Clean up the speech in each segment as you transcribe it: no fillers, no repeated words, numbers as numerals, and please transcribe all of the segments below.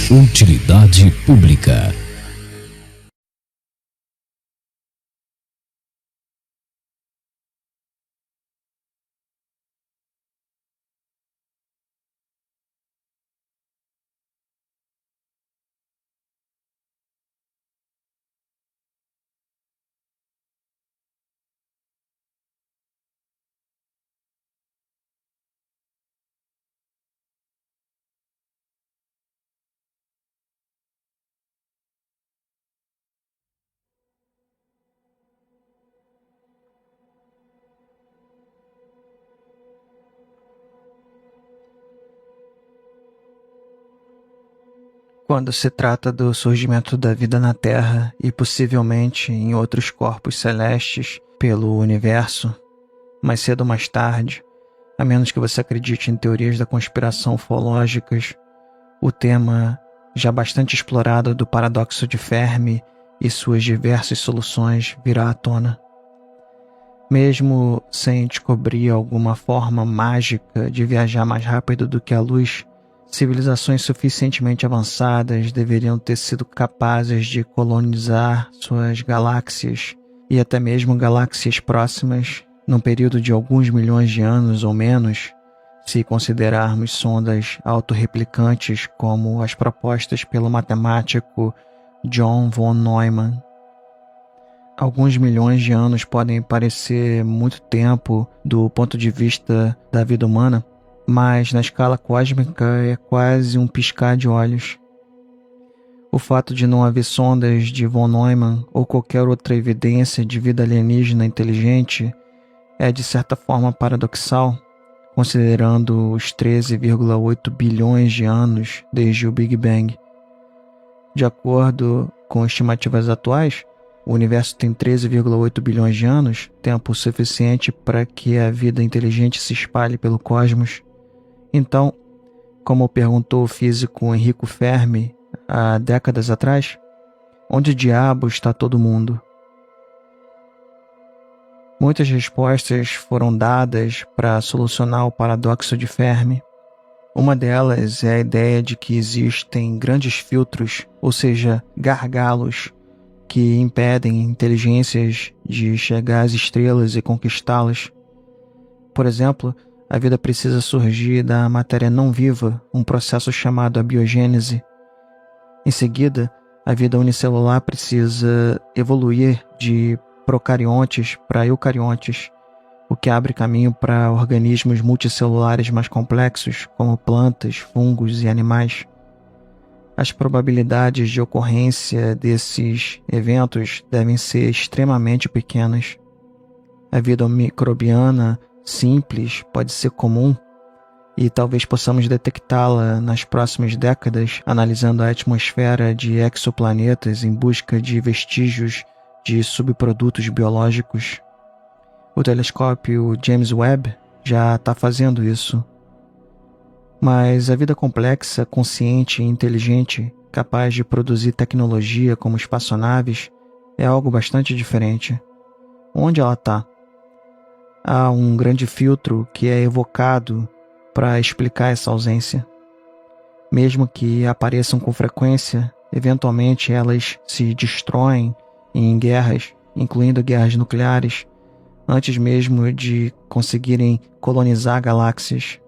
Utilidade pública. Quando se trata do surgimento da vida na Terra e possivelmente em outros corpos celestes pelo universo, mais cedo ou mais tarde, a menos que você acredite em teorias da conspiração ufológicas, o tema já bastante explorado do paradoxo de Fermi e suas diversas soluções virá à tona. Mesmo sem descobrir alguma forma mágica de viajar mais rápido do que a luz, civilizações suficientemente avançadas deveriam ter sido capazes de colonizar suas galáxias e até mesmo galáxias próximas num período de alguns milhões de anos ou menos, se considerarmos sondas autorreplicantes como as propostas pelo matemático John von Neumann. Alguns milhões de anos podem parecer muito tempo do ponto de vista da vida humana, mas na escala cósmica é quase um piscar de olhos. O fato de não haver sondas de von Neumann ou qualquer outra evidência de vida alienígena inteligente é de certa forma paradoxal, considerando os 13,8 bilhões de anos desde o Big Bang. De acordo com estimativas atuais, o universo tem 13,8 bilhões de anos, tempo suficiente para que a vida inteligente se espalhe pelo cosmos. Então, como perguntou o físico Enrico Fermi há décadas atrás, onde diabo está todo mundo? Muitas respostas foram dadas para solucionar o paradoxo de Fermi. Uma delas é a ideia de que existem grandes filtros, ou seja, gargalos, que impedem inteligências de chegar às estrelas e conquistá-las. Por exemplo, a vida precisa surgir da matéria não viva, um processo chamado abiogênese. Em seguida, a vida unicelular precisa evoluir de procariontes para eucariontes, o que abre caminho para organismos multicelulares mais complexos, como plantas, fungos e animais. As probabilidades de ocorrência desses eventos devem ser extremamente pequenas. A vida microbiana simples pode ser comum e talvez possamos detectá-la nas próximas décadas analisando a atmosfera de exoplanetas em busca de vestígios de subprodutos biológicos. O telescópio James Webb já está fazendo isso. Mas a vida complexa, consciente e inteligente, capaz de produzir tecnologia como espaçonaves, é algo bastante diferente. Onde ela está? Há um grande filtro que é evocado para explicar essa ausência. Mesmo que apareçam com frequência, eventualmente elas se destroem em guerras, incluindo guerras nucleares, antes mesmo de conseguirem colonizar galáxias.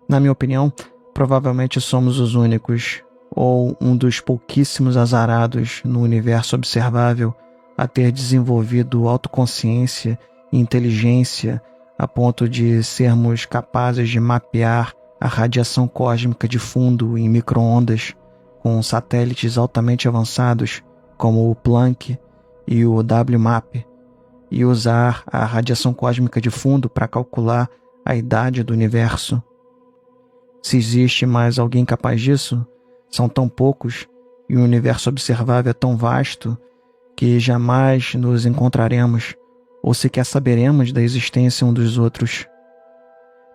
Na minha opinião, provavelmente somos os únicos, ou um dos pouquíssimos azarados no universo observável a ter desenvolvido autoconsciência e inteligência a ponto de sermos capazes de mapear a radiação cósmica de fundo em micro-ondas com satélites altamente avançados como o Planck e o WMAP, e usar a radiação cósmica de fundo para calcular a idade do universo. Se existe mais alguém capaz disso, são tão poucos e o universo observável é tão vasto que jamais nos encontraremos ou sequer saberemos da existência um dos outros.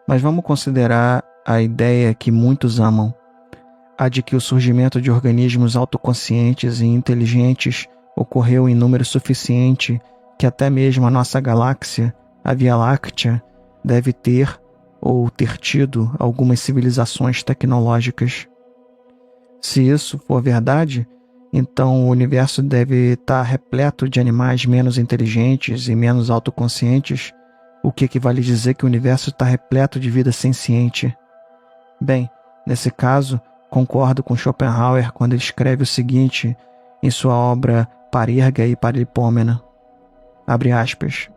Mas vamos considerar a ideia que muitos amam, a de que o surgimento de organismos autoconscientes e inteligentes ocorreu em número suficiente que até mesmo a nossa galáxia, a Via Láctea, deve ter ou ter tido algumas civilizações tecnológicas. Se isso for verdade, então o universo deve estar repleto de animais menos inteligentes e menos autoconscientes, o que equivale a dizer que o universo está repleto de vida senciente. Bem, nesse caso, concordo com Schopenhauer quando ele escreve o seguinte em sua obra Parerga e Paralipômena. Abre aspas.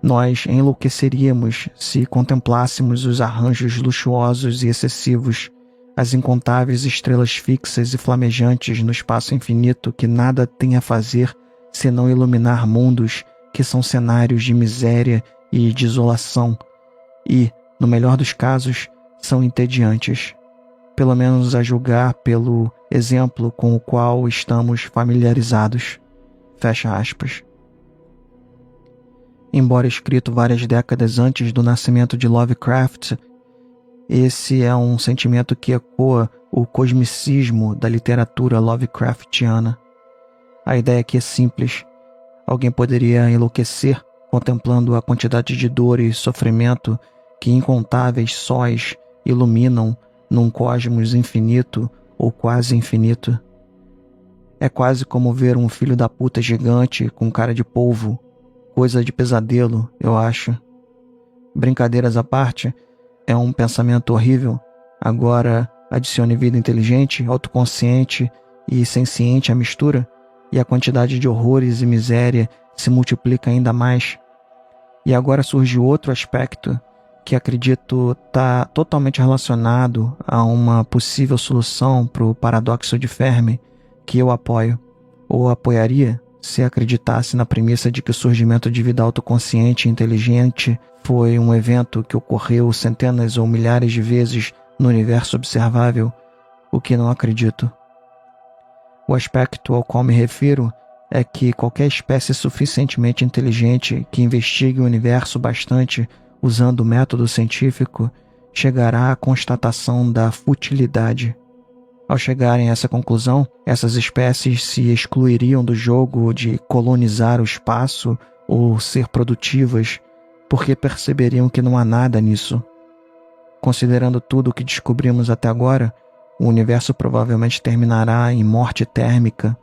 Nós enlouqueceríamos se contemplássemos os arranjos luxuosos e excessivos, as incontáveis estrelas fixas e flamejantes no espaço infinito que nada tem a fazer senão iluminar mundos que são cenários de miséria e de isolação e, no melhor dos casos, são entediantes, pelo menos a julgar pelo exemplo com o qual estamos familiarizados. Fecha aspas. Embora escrito várias décadas antes do nascimento de Lovecraft, esse é um sentimento que ecoa o cosmicismo da literatura Lovecraftiana. A ideia aqui é simples. Alguém poderia enlouquecer contemplando a quantidade de dor e sofrimento que incontáveis sóis iluminam num cosmos infinito ou quase infinito. É quase como ver um filho da puta gigante com cara de polvo, coisa de pesadelo, eu acho. Brincadeiras à parte, é um pensamento horrível. Agora adicione vida inteligente, autoconsciente e senciente à mistura, e a quantidade de horrores e miséria se multiplica ainda mais. E agora surge outro aspecto que acredito está totalmente relacionado a uma possível solução para o paradoxo de Fermi, que eu apoio, ou apoiaria se acreditasse na premissa de que o surgimento de vida autoconsciente e inteligente foi um evento que ocorreu centenas ou milhares de vezes no universo observável, o que não acredito. O aspecto ao qual me refiro é que qualquer espécie suficientemente inteligente que investigue o universo bastante usando o método científico chegará à constatação da futilidade. Ao chegarem a essa conclusão, essas espécies se excluiriam do jogo de colonizar o espaço ou ser produtivas, porque perceberiam que não há nada nisso. Considerando tudo o que descobrimos até agora, o universo provavelmente terminará em morte térmica,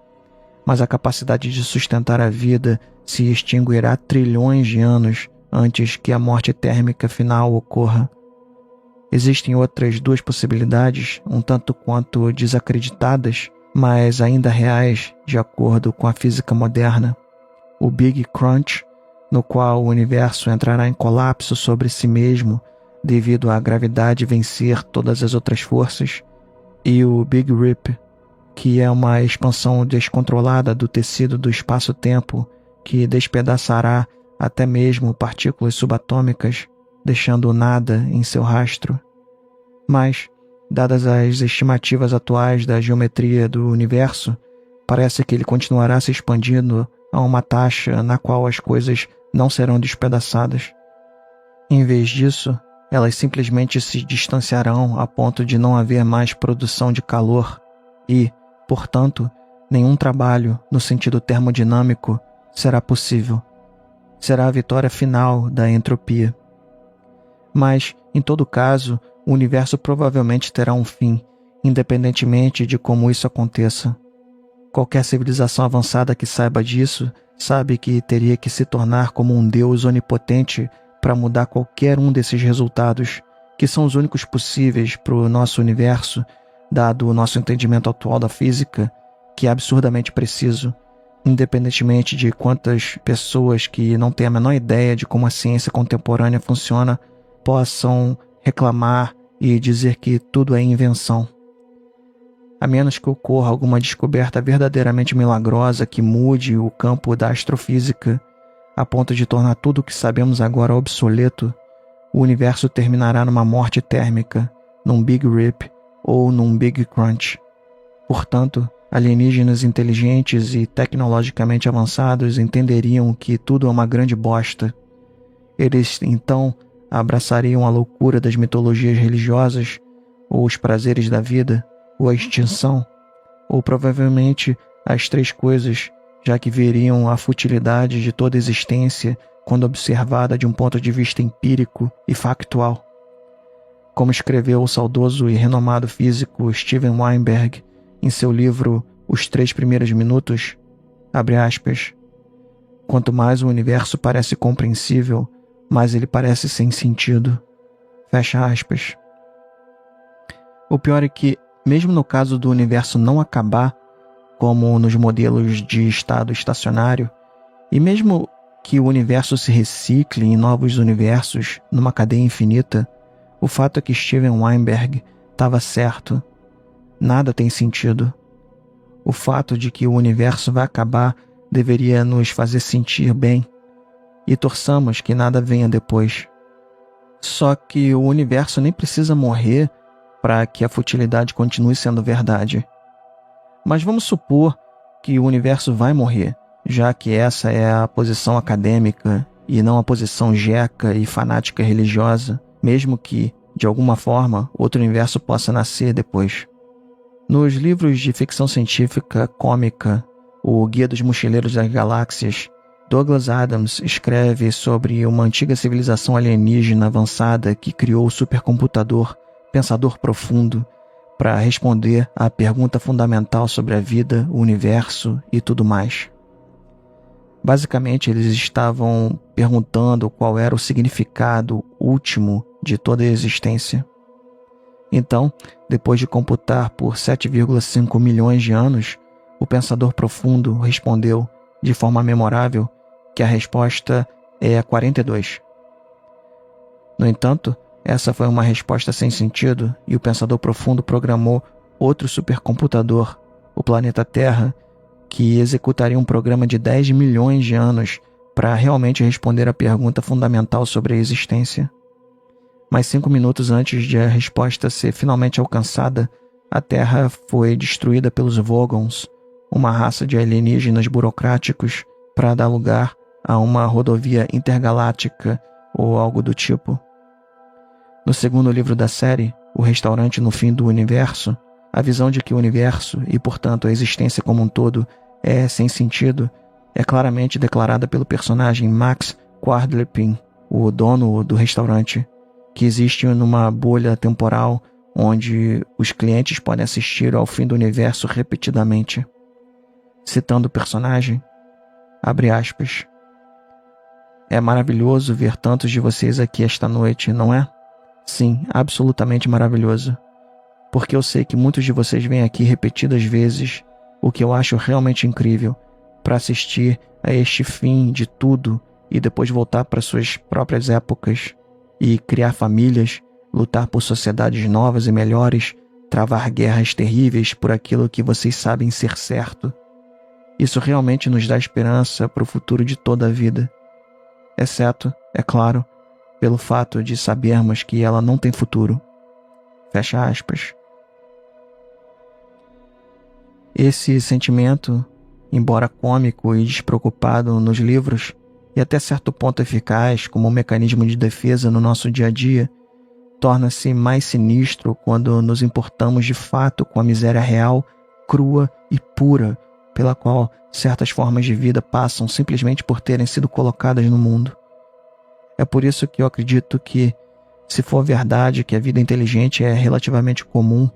mas a capacidade de sustentar a vida se extinguirá trilhões de anos antes que a morte térmica final ocorra. Existem outras duas possibilidades, um tanto quanto desacreditadas, mas ainda reais de acordo com a física moderna. O Big Crunch, no qual o universo entrará em colapso sobre si mesmo devido à gravidade vencer todas as outras forças, e o Big Rip, que é uma expansão descontrolada do tecido do espaço-tempo que despedaçará até mesmo partículas subatômicas, deixando nada em seu rastro. Mas, dadas as estimativas atuais da geometria do universo, parece que ele continuará se expandindo a uma taxa na qual as coisas não serão despedaçadas. Em vez disso, elas simplesmente se distanciarão a ponto de não haver mais produção de calor e, portanto, nenhum trabalho, no sentido termodinâmico, será possível. Será a vitória final da entropia. Mas, em todo caso, o universo provavelmente terá um fim, independentemente de como isso aconteça. Qualquer civilização avançada que saiba disso, sabe que teria que se tornar como um deus onipotente para mudar qualquer um desses resultados, que são os únicos possíveis para o nosso universo, dado o nosso entendimento atual da física, que é absurdamente preciso, independentemente de quantas pessoas que não têm a menor ideia de como a ciência contemporânea funciona possam reclamar e dizer que tudo é invenção. A menos que ocorra alguma descoberta verdadeiramente milagrosa que mude o campo da astrofísica a ponto de tornar tudo o que sabemos agora obsoleto, o universo terminará numa morte térmica, num Big Rip ou num Big Crunch. Portanto, alienígenas inteligentes e tecnologicamente avançados entenderiam que tudo é uma grande bosta. Eles, então, abraçariam a loucura das mitologias religiosas, ou os prazeres da vida, ou a extinção, ou provavelmente as três coisas, já que veriam a futilidade de toda existência quando observada de um ponto de vista empírico e factual. Como escreveu o saudoso e renomado físico Steven Weinberg em seu livro Os 3 Primeiros Minutos, abre aspas, quanto mais o universo parece compreensível, mais ele parece sem sentido. Fecha aspas. O pior é que, mesmo no caso do universo não acabar, como nos modelos de estado estacionário, e mesmo que o universo se recicle em novos universos numa cadeia infinita, o fato é que Steven Weinberg estava certo. Nada tem sentido. O fato de que o universo vai acabar deveria nos fazer sentir bem, e torçamos que nada venha depois. Só que o universo nem precisa morrer para que a futilidade continue sendo verdade. Mas vamos supor que o universo vai morrer, já que essa é a posição acadêmica e não a posição jeca e fanática religiosa, mesmo que, de alguma forma, outro universo possa nascer depois. Nos livros de ficção científica cômica, O Guia dos Mochileiros das Galáxias, Douglas Adams escreve sobre uma antiga civilização alienígena avançada que criou o supercomputador Pensador Profundo para responder à pergunta fundamental sobre a vida, o universo e tudo mais. Basicamente, eles estavam perguntando qual era o significado último de toda a existência. Então, depois de computar por 7,5 milhões de anos, o Pensador Profundo respondeu, de forma memorável, que a resposta é 42. No entanto, essa foi uma resposta sem sentido e o Pensador Profundo programou outro supercomputador, o planeta Terra, que executaria um programa de 10 milhões de anos para realmente responder à pergunta fundamental sobre a existência. Mas 5 minutos antes de a resposta ser finalmente alcançada, a Terra foi destruída pelos Vogons, uma raça de alienígenas burocráticos, para dar lugar a uma rodovia intergaláctica ou algo do tipo. No segundo livro da série, O Restaurante no Fim do Universo, a visão de que o universo e, portanto, a existência como um todo é sem sentido é claramente declarada pelo personagem Max Quadlepin, o dono do restaurante, que existe numa bolha temporal onde os clientes podem assistir ao fim do universo repetidamente. Citando o personagem, abre aspas, é maravilhoso ver tantos de vocês aqui esta noite, não é? Sim, absolutamente maravilhoso. Porque eu sei que muitos de vocês vêm aqui repetidas vezes, o que eu acho realmente incrível, para assistir a este fim de tudo e depois voltar para suas próprias épocas e criar famílias, lutar por sociedades novas e melhores, travar guerras terríveis por aquilo que vocês sabem ser certo. Isso realmente nos dá esperança para o futuro de toda a vida. Exceto, é claro, pelo fato de sabermos que ela não tem futuro. Fecha aspas. Esse sentimento, embora cômico e despreocupado nos livros, e até certo ponto eficaz como um mecanismo de defesa no nosso dia a dia, torna-se mais sinistro quando nos importamos de fato com a miséria real, crua e pura, pela qual certas formas de vida passam simplesmente por terem sido colocadas no mundo. É por isso que eu acredito que, se for verdade que a vida inteligente é relativamente comum,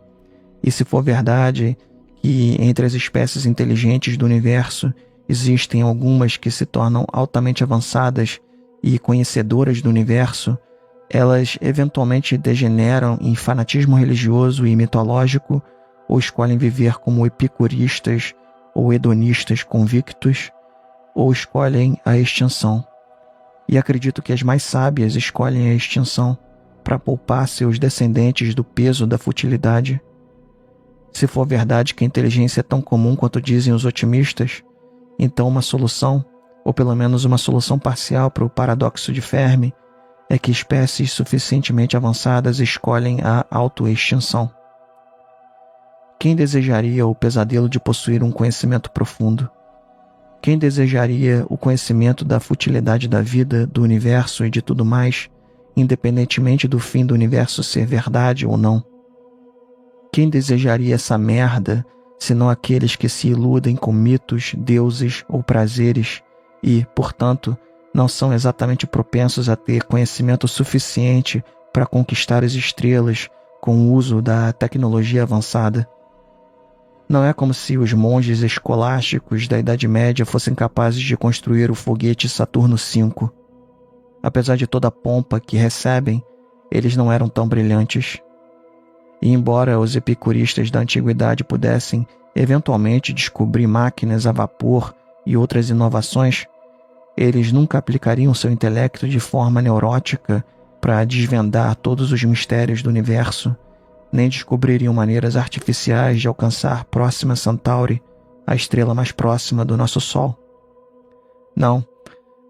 e se for verdade que entre as espécies inteligentes do universo existem algumas que se tornam altamente avançadas e conhecedoras do universo, elas eventualmente degeneram em fanatismo religioso e mitológico ou escolhem viver como epicuristas ou hedonistas convictos, ou escolhem a extinção. E acredito que as mais sábias escolhem a extinção para poupar seus descendentes do peso da futilidade. Se for verdade que a inteligência é tão comum quanto dizem os otimistas, então uma solução, ou pelo menos uma solução parcial para o paradoxo de Fermi, é que espécies suficientemente avançadas escolhem a autoextinção. Quem desejaria o pesadelo de possuir um conhecimento profundo? Quem desejaria o conhecimento da futilidade da vida, do universo e de tudo mais, independentemente do fim do universo ser verdade ou não? Quem desejaria essa merda, senão aqueles que se iludem com mitos, deuses ou prazeres e, portanto, não são exatamente propensos a ter conhecimento suficiente para conquistar as estrelas com o uso da tecnologia avançada. Não é como se os monges escolásticos da Idade Média fossem capazes de construir o foguete Saturno V. Apesar de toda a pompa que recebem, eles não eram tão brilhantes. E embora os epicuristas da antiguidade pudessem eventualmente descobrir máquinas a vapor e outras inovações, eles nunca aplicariam seu intelecto de forma neurótica para desvendar todos os mistérios do universo, nem descobririam maneiras artificiais de alcançar Próxima Centauri, a estrela mais próxima do nosso Sol. Não,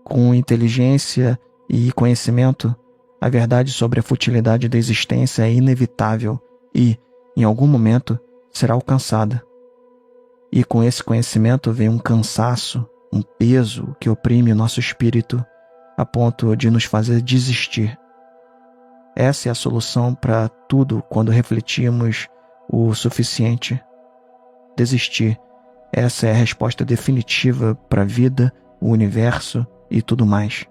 com inteligência e conhecimento, a verdade sobre a futilidade da existência é inevitável e, em algum momento, será alcançada. E com esse conhecimento vem um cansaço, um peso que oprime o nosso espírito a ponto de nos fazer desistir. Essa é a solução para tudo quando refletimos o suficiente. Desistir. Essa é a resposta definitiva para a vida, o universo e tudo mais.